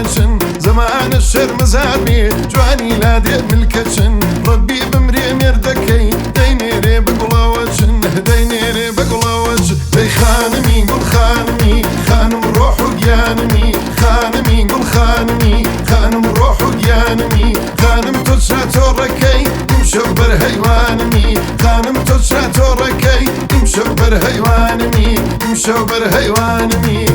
دشن زمان الشر مزاري جواني لا دي ملكشن ربي بمري مردكي دينيري بقلاوشن دينيري بقلاوش دي خانمي قول خانمي خانم روح وقيانمي خانمي قول خانمي خانم روح وقيانمي خانم تسرى توركي مشبر هيوانمي خانم تسرى توركي مشبر هيوانمي مشبر هيوانمي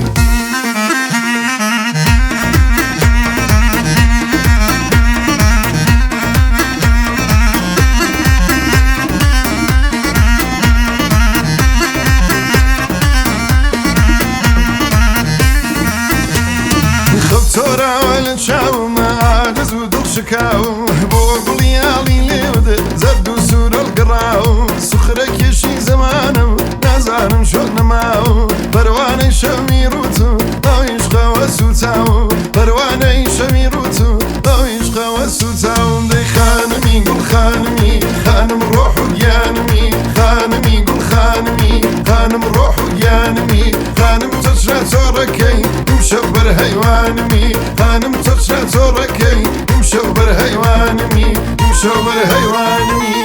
خبتورا ولا تشاو ما عاجز ودوق شكاو بوق ليالي ليود زرد وسور القراو سخرك يشي زمانو نازانم شون ماو برواني شميروتو او يشقى وسوتاو برواني شميروتو او يشقى وسوتاو دي خانمي قول خانمي خانم روح وقيانمي خانمي قول خانمي خانم روح وقيانمي خانم تسرى توركي مشبر هيوانمي خانم تسرى توركي مشبر هيوانمي مشبر هيوانمي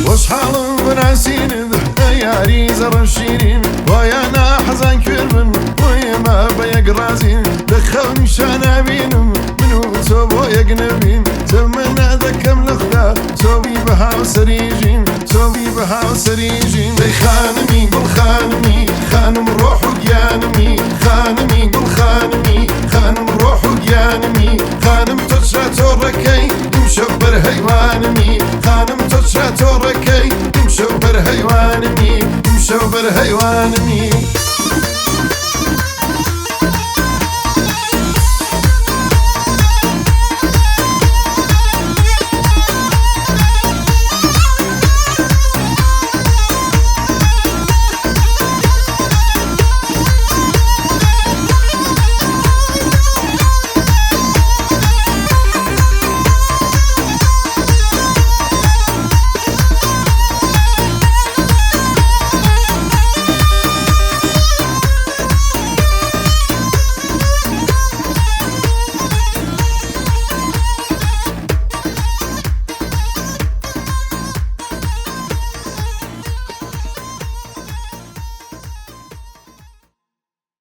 وصحال وناسين ياري زر الشيرين ويا انا حزن كربن ويا ما بيقرازين دخلني شنابين منو سوبو يقنبين تمنى ذكم لخدا سوبي بها وسريجين سوبي بها وسريجين دي خانمي قول خانمي خانم روح وقيانمي خانمي قول خانمي خانم روح وقيانمي خانم تسرى توركي مشبر هيوانمي خانم تسرى توركي مشبر هيوانمي مشبر هيوانمي